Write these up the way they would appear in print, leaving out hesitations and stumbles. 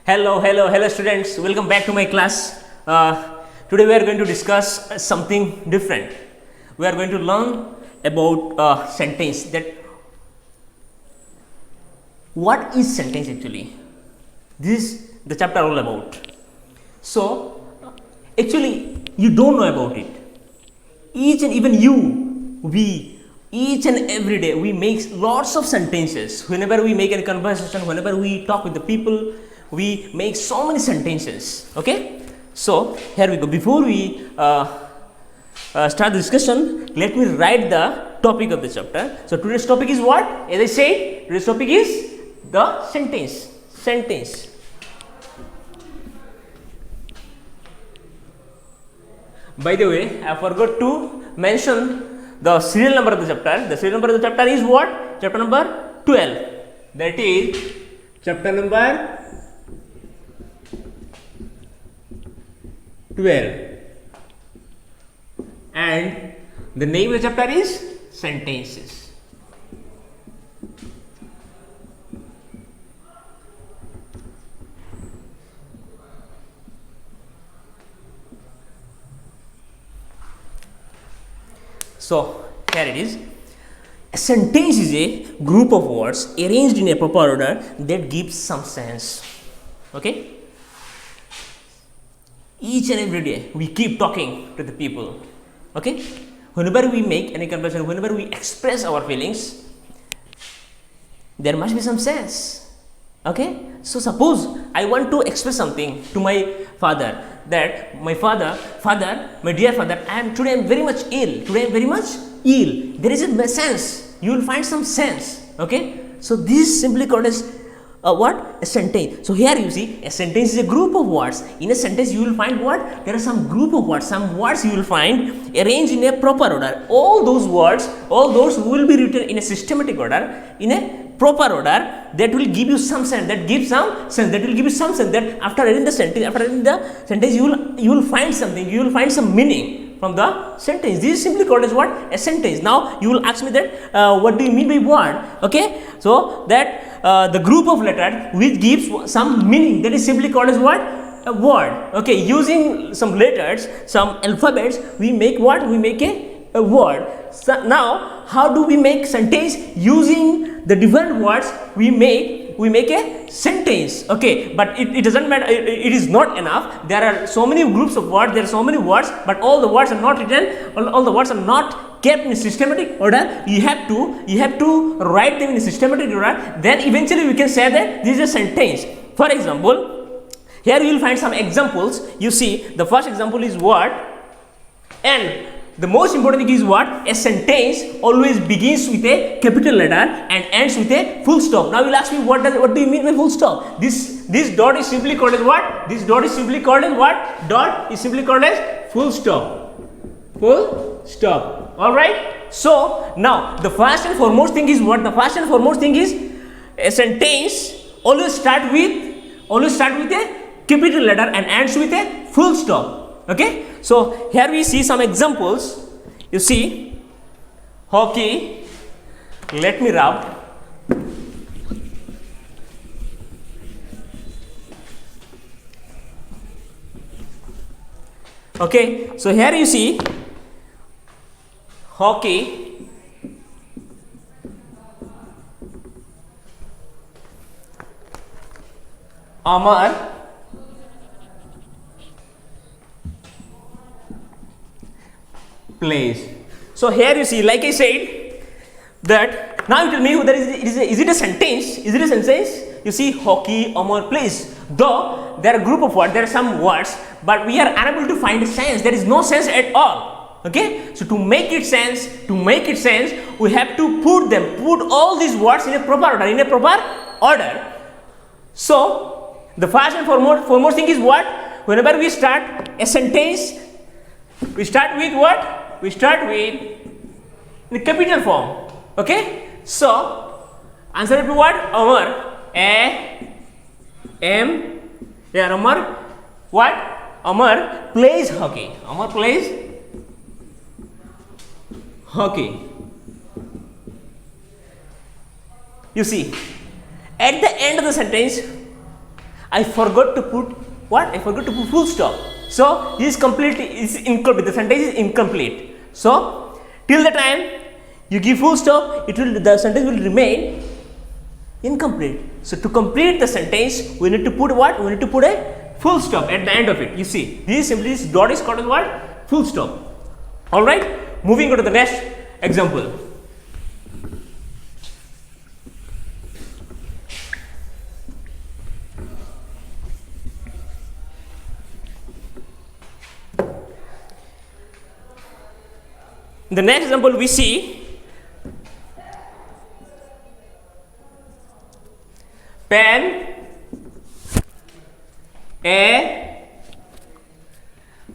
Hello students, welcome back to my class. Today we are going to discuss something different. We are going to learn about sentence. That what is sentence actually? This is the chapter all about. So actually you don't know about it. Each and even you, we, each and every day we make lots of sentences. Whenever we make a conversation, whenever we talk with the people, we make so many sentences. Okay, so here we go. Before we start the discussion, let me write the topic of the chapter. So today's topic is what? As I said, today's topic is the sentence. By the way, I forgot to mention the serial number of the chapter. The serial number of the chapter is what? Chapter number 12. That is chapter number 12, and the name of the chapter is sentences. So here it is. A sentence is a group of words arranged in a proper order that gives some sense. Okay. Each and every day we keep talking to the people. Okay, whenever we make any conversation, whenever we express our feelings, there must be some sense. Okay, so suppose I want to express something to my father, that my father, my dear father, today I am very much ill. There is a sense. You will find some sense. Okay, so this simply called as what? A sentence. So here you see, a sentence is a group of words. In a sentence you will find what? There are some group of words, some words you will find arranged in a proper order. All those words, all those will be written in a systematic order, in a proper order, that will give you some sense, that gives some sense, that will give you some sense, that after reading the sentence, you will find something, you will find some meaning from the sentence. This is simply called as what? A sentence. Now you will ask me that what do you mean by word? Okay, so that the group of letters which gives some meaning, that is simply called as what? A word. Okay, using some letters, some alphabets, we make what? We make a word. So now how do we make sentence? Using the different words we make a sentence. Okay, but it doesn't matter, it is not enough. There are so many groups of words, there are so many words, but all the words are not written, all the words are not kept in a systematic order. You have to write them in a systematic order, then eventually we can say that this is a sentence. For example, here you will find some examples. You see, the first example is what? And the most important thing is what? A sentence always begins with a capital letter and ends with a full stop. Now you will ask me, what do you mean by full stop? This dot is simply called as what? This dot is simply called as what? Dot is simply called as full stop. Full stop. Alright? So now the first and foremost thing is what? The first and foremost thing is a sentence always start with a capital letter and ends with a full stop. Okay, so here we see some examples. You see, hockey. Let me rub. Okay, so here you see hockey. Amar plays. So here you see, like I said, that now you tell me whether is it a sentence? Is it a sentence? You see, hockey, Amar plays. Though there are a group of words, there are some words, but we are unable to find a sense. There is no sense at all. Okay, so to make it sense, we have to put all these words in a proper order. So the first and foremost thing is what? Whenever we start a sentence, we start with what? We start with the capital form. Okay, so answer to what? Amar. Amar. What? Amar plays hockey. Amar plays hockey. You see, at the end of the sentence, I forgot to put what? I forgot to put full stop. So this is completely is incomplete. The sentence is incomplete. So till the time you give full stop, the sentence will remain incomplete. So to complete the sentence, we need to put what? We need to put a full stop at the end of it. You see, this dot is called as what? Full stop. All right. Moving on to the next example. The next example we see pen A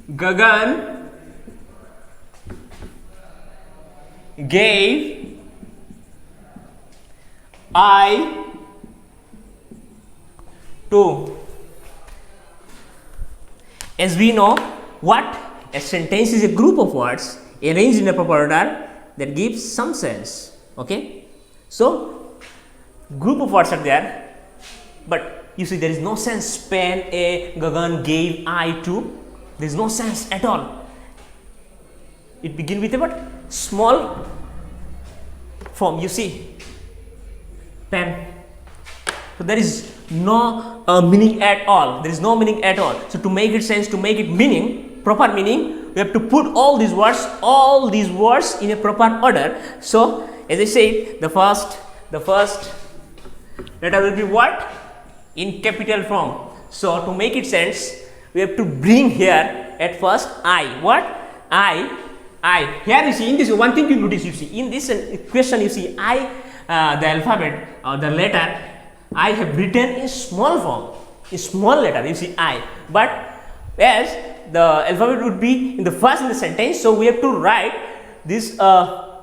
Gagan gave I to. As we know, what a sentence is a group of words arranged in a proper order that gives some sense. Okay, so group of words are there, but you see there is no sense. Pen A Gagan gave I to. There is no sense at all. It begins with a what? Small form. You see, pen. So there is no meaning at all. There is no meaning at all. So to make it sense, to make it meaning, proper meaning, we have to put all these words in a proper order. So as I said, the first letter will be what? In capital form. So to make it sense, we have to bring here at first I. What? I. Here you see, in this one thing you notice, you see, in this question you see I, the alphabet or the letter I have written in small form, in small letter, you see I. But as the alphabet would be in the first in the sentence, so we have to write this alphabet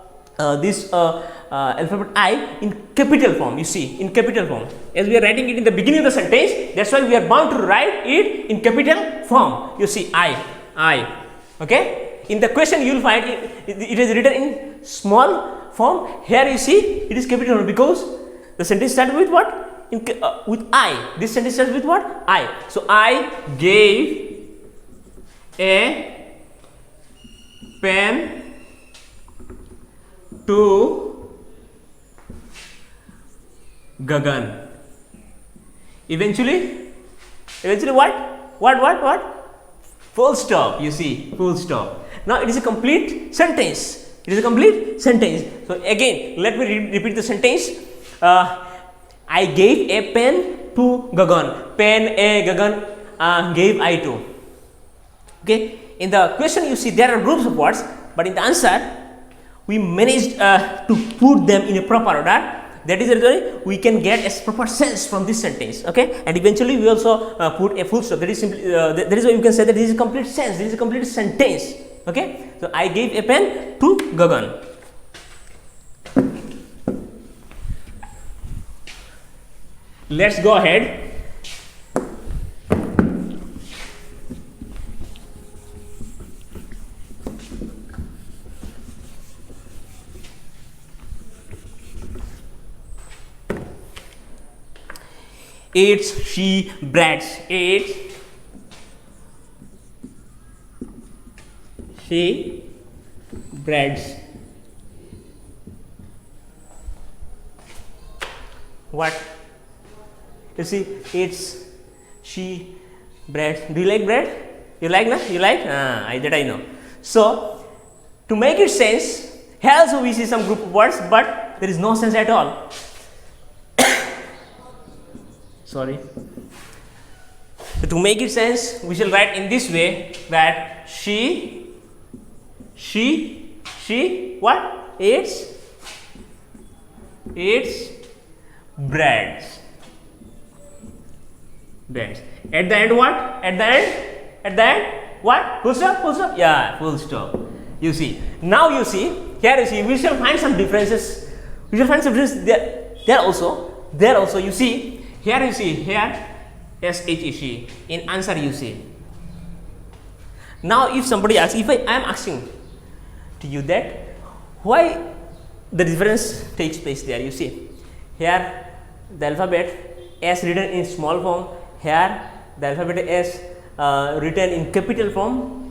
I in capital form. You see, in capital form. As we are writing it in the beginning of the sentence, that's why we are bound to write it in capital form. You see, I. Okay. In the question you will find it is written in small form. Here you see it is capital form because the sentence starts with what? With I. This sentence starts with what? I. So I gave a pen to Gagan. Eventually what? Full stop. You see, full stop. Now it is a complete sentence. It is a complete sentence. So again, let me repeat the sentence. I gave a pen to Gagan. Pen A Gagan gave I to. Okay. In the question you see there are groups of words, but in the answer we managed to put them in a proper order. That is the reason we can get a proper sense from this sentence. Okay, and eventually we also put a full stop. That is simply that is why you can say that this is a complete sense. This is a complete sentence. Okay, so I gave a pen to Gagan. Let's go ahead. Eats, she breads. Eats, she breads. What? You see, eats, she breads. Do you like bread? You like, na? You like? I know. So to make it sense, here also we see some group of words, but there is no sense at all. Sorry. So to make it sense, we shall write in this way that she what? Eats breads. At the end what? At the end what? Full stop? Yeah, full stop. You see. Now you see, here you see, we shall find some differences. We shall find some differences there also. You see, here you see, here she. In answer you see. Now if somebody asks, if I am asking to you that why the difference takes place there, you see, here the alphabet S written in small form here the alphabet S written in capital form.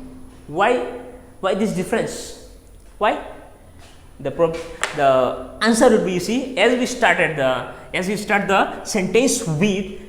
Why this difference? Why? The answer would be, you see, as we start the sentence with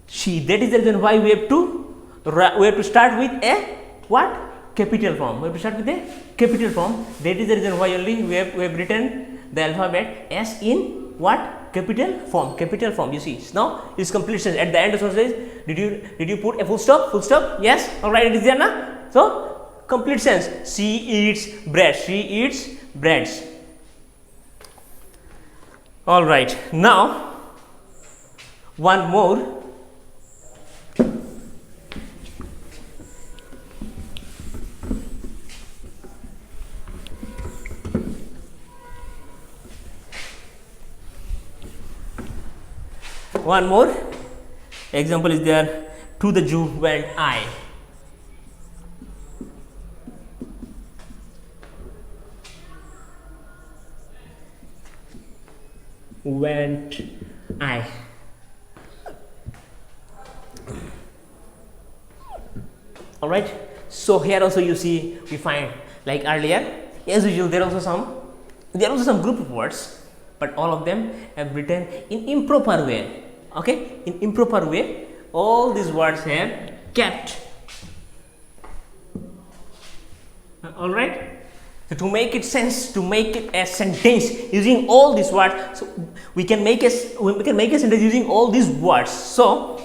she, that is the reason why we have to start with a what? Capital form. We have to start with a capital form. That is the reason why only we have written the alphabet S in what? Capital form. Capital form. You see, now it's complete sentence. At the end of the sentence, did you put a full stop? Full stop? Yes. All right. It is there now. So complete sense. She eats bread. She eats breads. All right. Now one more. One more example is there. To the Jew went I. Went I. All right. So here also you see we find like earlier, as usual, there are also some group of words, but all of them have written in improper way. Okay, in improper way, all these words have kept. All right. So to make it sense, to make it a sentence using all these words, so we can make a sentence using all these words. So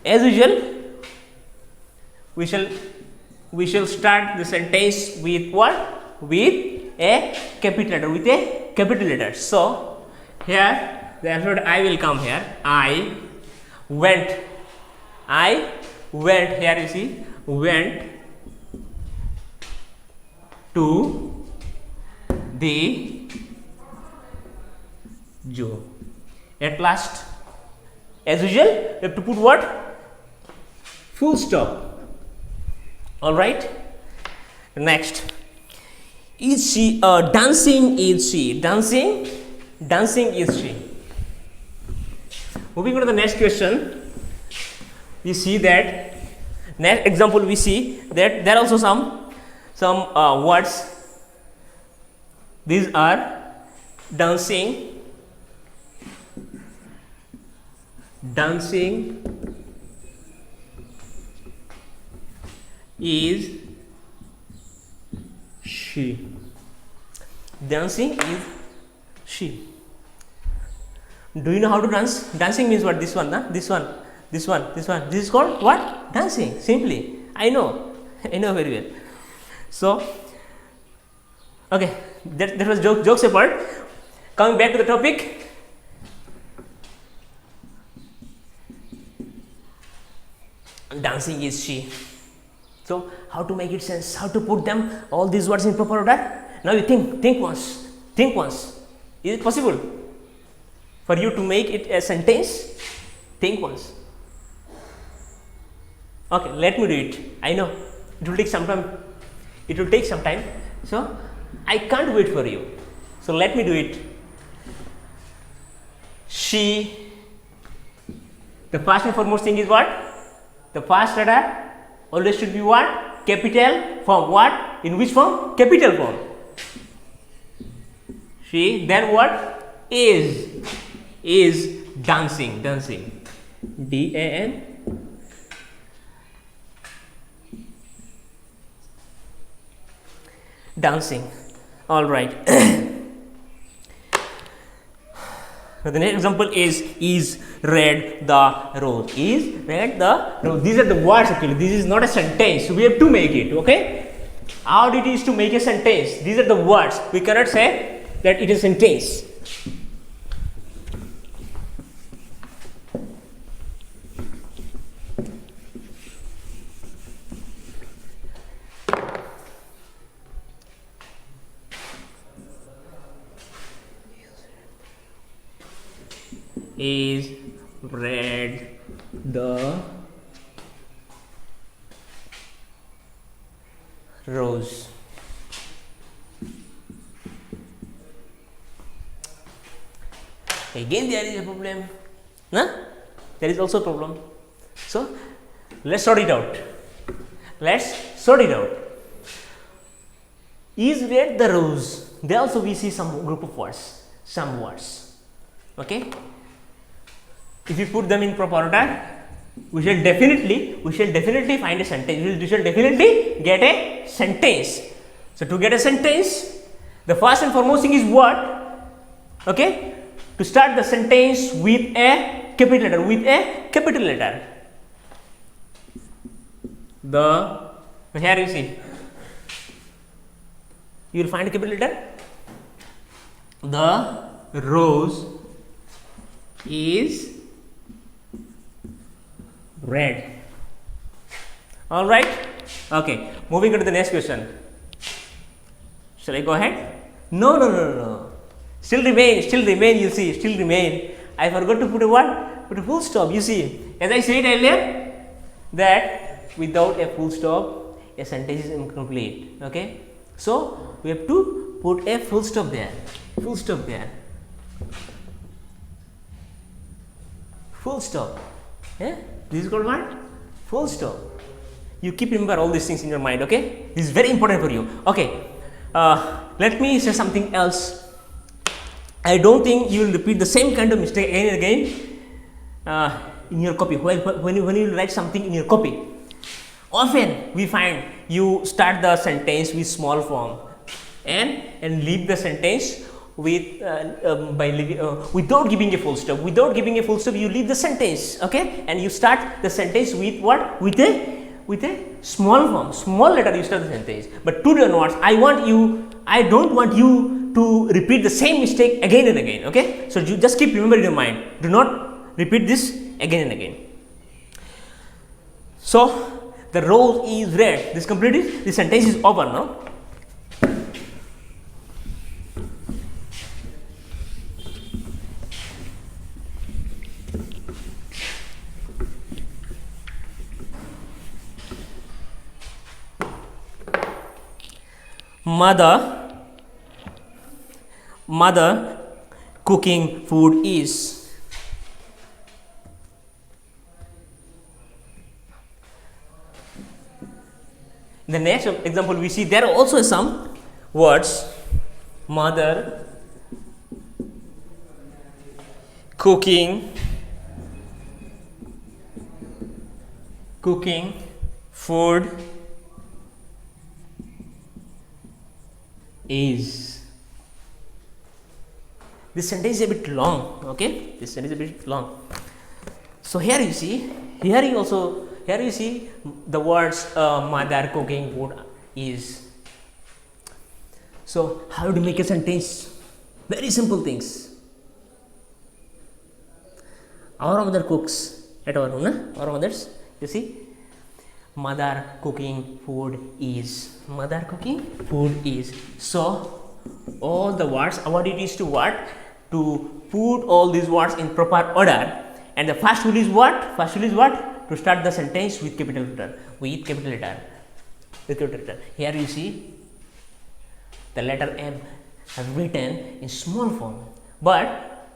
as usual, we shall start the sentence with what? With a capital letter. With a capital letter. So here the alphabet I will come here. I went. Here you see, went to the Jew. At last, as usual, you have to put what? Full stop. All right. Next, is she dancing? Is she dancing? Dancing is she. Moving on to the next question, we see that next example we see that there are also some words. These are dancing, is she. Dancing is she. Do you know how to dance? Dancing means what? This one, nah? This one. This is called what? Dancing. Simply. I know very well. So, okay, that was jokes apart. Coming back to the topic. Dancing is she. So, how to make it sense? How to put them all these words in proper order? Now you think once. Is it possible for you to make it a sentence? Think once. Okay, let me do it. I know it will take some time. So I can't wait for you. So let me do it. She. The first and foremost thing is what? The first letter always should be what? Capital form. What? In which form? Capital form. She. Then what? Is dancing. DAN. Dancing. All right. Now the next example is read the rose. Is read the rose. These are the words actually. This is not a sentence. So we have to make it. Okay. How it is to make a sentence? These are the words. We cannot say that it is a sentence. Is read the rose. Again there is a problem. Huh? There is also a problem. So let's sort it out. Let's sort it out. Is red the rose? There also we see some group of words, some words. Okay. If you put them in proper order, we shall definitely find a sentence. We shall definitely get a sentence. So to get a sentence, the first and foremost thing is what? Okay. To start the sentence with a capital letter. With a capital letter. Here you see. You will find a capital letter. The rose is red. All right. Okay. Moving on to the next question. Shall I go ahead? No. Still remain. You see, still remain. I forgot to put a what? Put a full stop. You see, as I said earlier, that without a full stop, a sentence is incomplete. Okay. So we have to put a full stop there. Full stop there. Full stop. Yeah? This is called what? Full stop. You keep remember all these things in your mind. Okay. This is very important for you. Okay. Let me say something else. I don't think you will repeat the same kind of mistake again and again in your copy. When you write something in your copy, often we find you start the sentence with small form and leave the sentence with without giving a full stop. Without giving a full stop, you leave the sentence. Okay, and you start the sentence with what? With a small form, small letter. You start the sentence. But to the onwards, I don't want you to repeat the same mistake again and again. Okay, so you just keep remember in your mind. Do not repeat this again and again. So the rose is red. This completed. This sentence is over now. Mother cooking food is. The next example we see there are also some words. Mother cooking food is. This sentence is a bit long. Okay, this sentence is a bit long. So here you see the words mother cooking food is. So how to make a sentence? Very simple things. Our mother cooks at our home. Our mothers, you see, mother cooking food is. Mother cooking food is. So all the words, our duty is to what? To put all these words in proper order. And the first rule is what? To start the sentence with capital letter. With capital letter. Here you see the letter M have written in small form. But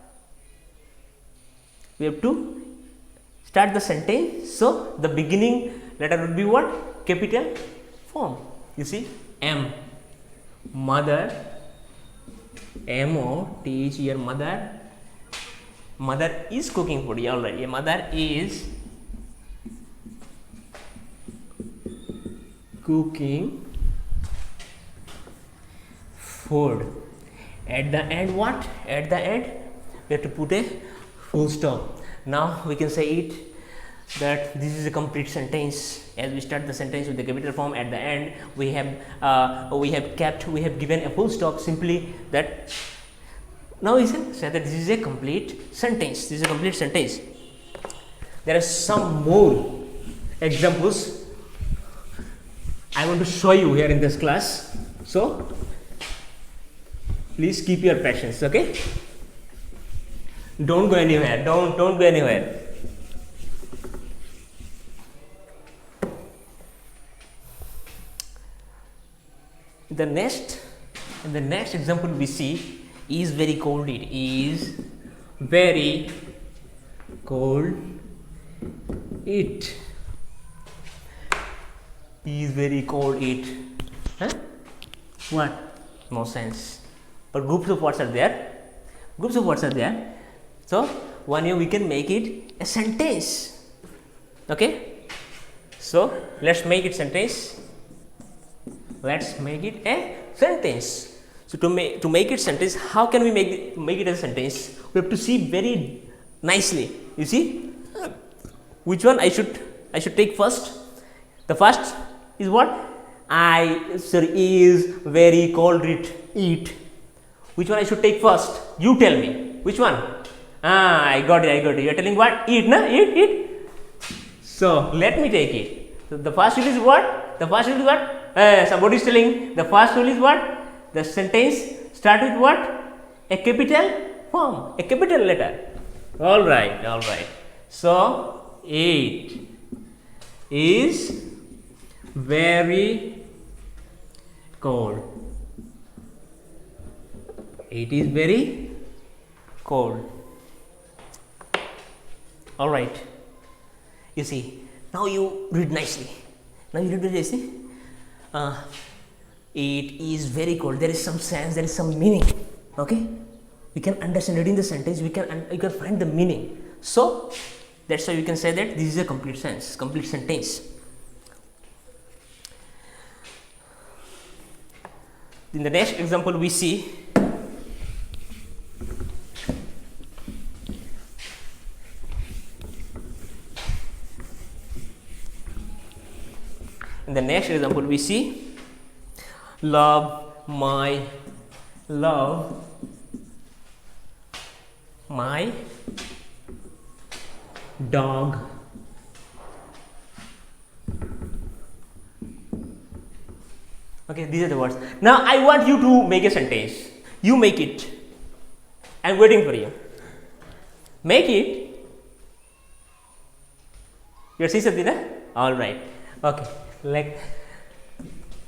we have to start the sentence. So the beginning letter would be what? Capital form. You see, M. Mother. M-O-T-H here, mother. Mother is cooking food. Yeah, alright. Yeah, mother is cooking food. At the end, what? At the end, we have to put a full stop. Now we can say it that this is a complete sentence. As we start the sentence with the capital form, at the end we have given a full stop. Simply that. Now we say that this is a complete sentence. This is a complete sentence. There are some more examples I want to show you here in this class. So please keep your patience. Okay. Don't go anywhere. Don't go anywhere. The next example we see is very cold. It is very cold it. He is very cold it. Huh? What? No sense. But groups of words are there. Groups of words are there. So one way we can make it a sentence. Okay. So let's make it sentence. Let's make it a sentence. So to make it sentence, how can we make it a sentence? We have to see very nicely. You see, which one I should take first? The first is what? Is very cold eat. Which one I should take first? You tell me. Which one? I got it. You are telling what? Eat, na? Eat. So let me take it. So the first rule is what? The first rule is what? Somebody is telling. The first rule is what? The sentence start with what? A capital form, a capital letter. All right. So it is very cold. It is very cold. All right. You see, now you read nicely. It is very cold. There is some sense, there is some meaning. Okay, we can understand reading the sentence. You can find the meaning. So that's why you can say that this is a complete sentence. In the next example, we see love my dog. Okay, these are the words. Now I want you to make a sentence. You make it. I'm waiting for you. Make it. You're seeing something, huh? All right. Okay. Let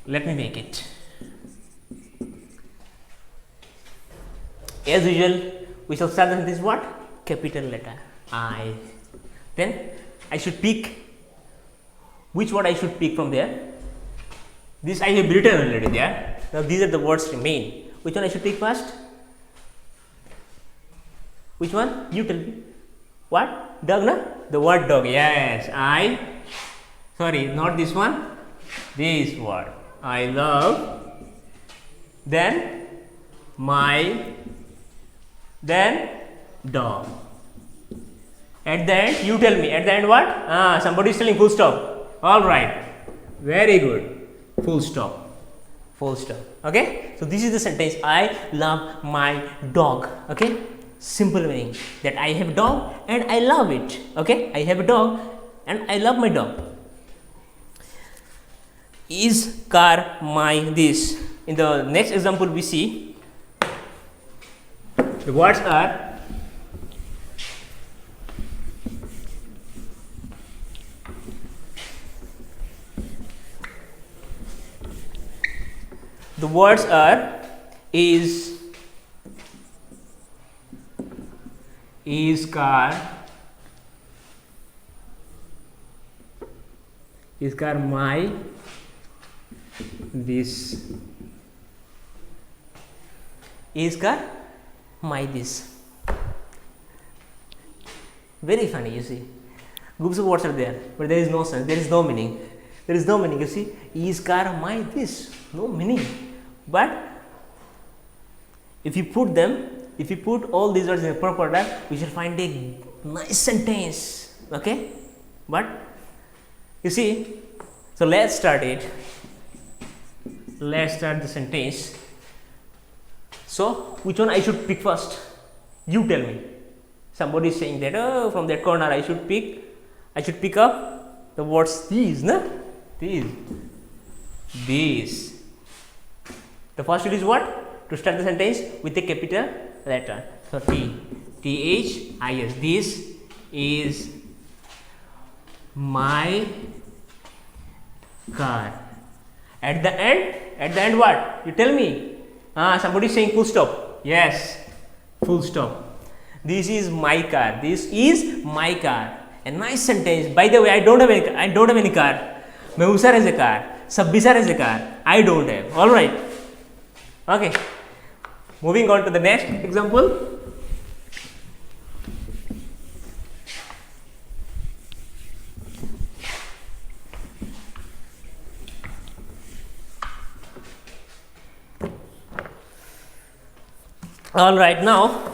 me make it. As usual, we shall start the sentence what? Capital letter I. Then I should pick. Which word I should pick from there? This I have written already there. Now these are the words remain. Which one I should pick first? Which one? You tell me. What? Dog, na? The word dog. Yes. Sorry, not this one. This word. I love. Then dog. At the end, you tell me. At the end, what? Somebody is telling full stop. All right. Very good. Full stop. Okay. So this is the sentence. I love my dog. Okay. Simple meaning that I have a dog and I love it. Okay. I have a dog and I love my dog. Is car my this? In the next example, we see the words are is car my this? Is car my this? Very funny, you see. Groups of words are there, but there is no sense, there is no meaning. You see, is car my this? No meaning. But if you put all these words in a proper order, we shall find a nice sentence. Okay? But you see, so let's start it. Let's start the sentence. So which one I should pick first? You tell me. Somebody is saying that from that corner I should pick up the words these, na? These. The first rule is what? To start the sentence with a capital letter. So T-H-I-S. This is my car. At the end what? You tell me. Somebody is saying full stop. Yes, full stop. This is my car. This is my car. A nice sentence. By the way, I don't have any car. Mehu sir has a car. Sabbi sir has a car. I don't have. All right. Okay. Moving on to the next example. All right, now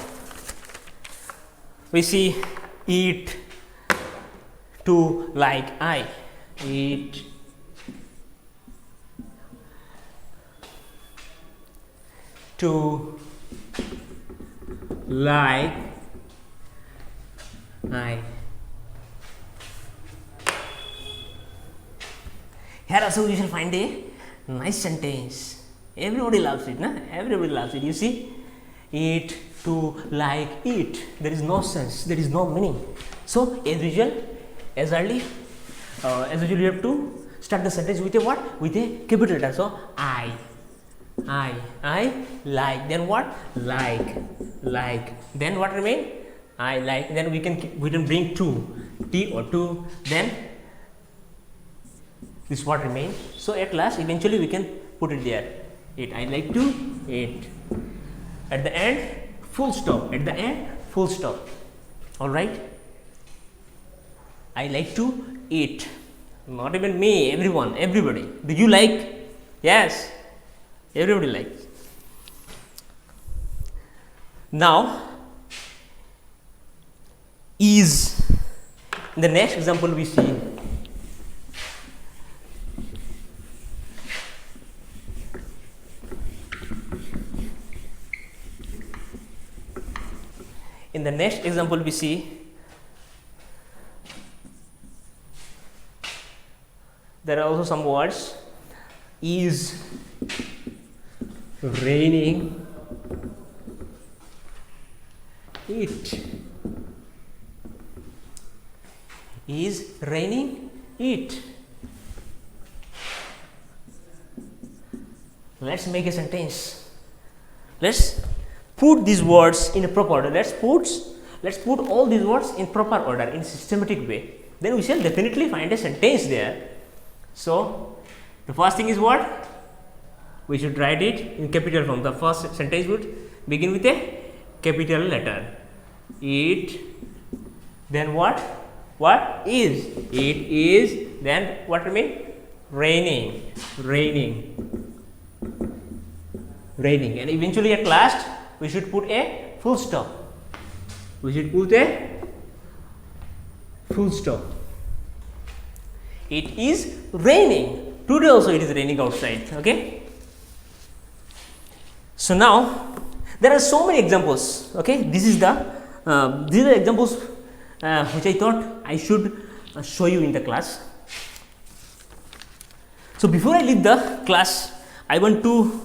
we see eat to like I. Eat to like I. Here also you shall find a nice sentence. Everybody loves it, na? Everybody loves it. You see, eat to like eat. There is no sense. There is no meaning. So as usual, as usual, you have to start the sentence with a what? With a capital letter. So I like. Then what? Like. Then what remain? I like. Then we can bring to T or to. Then this what remain. So at last, eventually we can put it there. Eat. I like to eat. At the end, full stop. At the end, full stop. All right. I like to eat. Not even me. Everyone. Everybody. Do you like? Yes. Everybody likes. Now, is. In the next example, we see there are also some words. Is raining? It is raining. It. Let's make a sentence. Let's put these words in a proper order. Let's put all these words in proper order, in systematic way. Then we shall definitely find a sentence there. So the first thing is what? We should write it in capital form. The first sentence would begin with a capital letter. It. Then what? What is? It is. Then what remain? Raining. And eventually at last we should put a full stop. It is raining. Today also it is raining outside. Okay. So now there are so many examples. Okay. These are examples which I thought I should show you in the class. So before I leave the class, I want to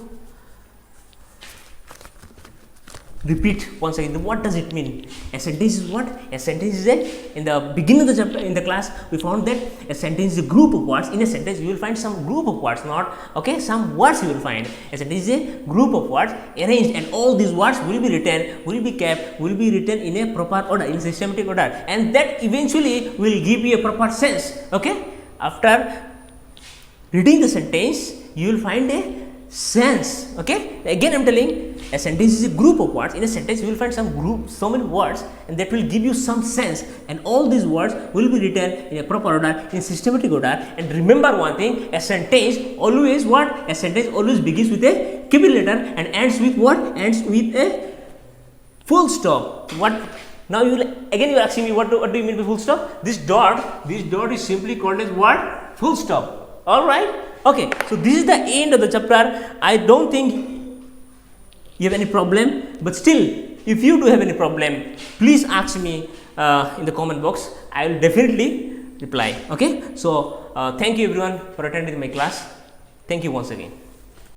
repeat once again. What does it mean? A sentence is what? A sentence is in the beginning of the chapter in the class we found that a sentence is a group of words. In a sentence you will find some group of words, not okay, some words you will find. A sentence is a group of words arranged, and all these words will be written, will be kept, will be written in a proper order, in systematic order, and that eventually will give you a proper sense. Okay, after reading the sentence you will find a sense. Okay, again I am telling, a sentence is a group of words. In a sentence you will find so many words, and that will give you some sense, and all these words will be written in a proper order, in systematic order. And remember one thing, a sentence always what? A sentence always begins with a capital letter and ends with what? Ends with a full stop. What? Now you will asking me what do you mean by full stop? This dot is simply called as what? Full stop. All right. Okay, so this is the end of the chapter. I don't think you have any problem, but still, if you do have any problem, please ask me in the comment box. I will definitely reply. Okay, so thank you everyone for attending my class. Thank you once again.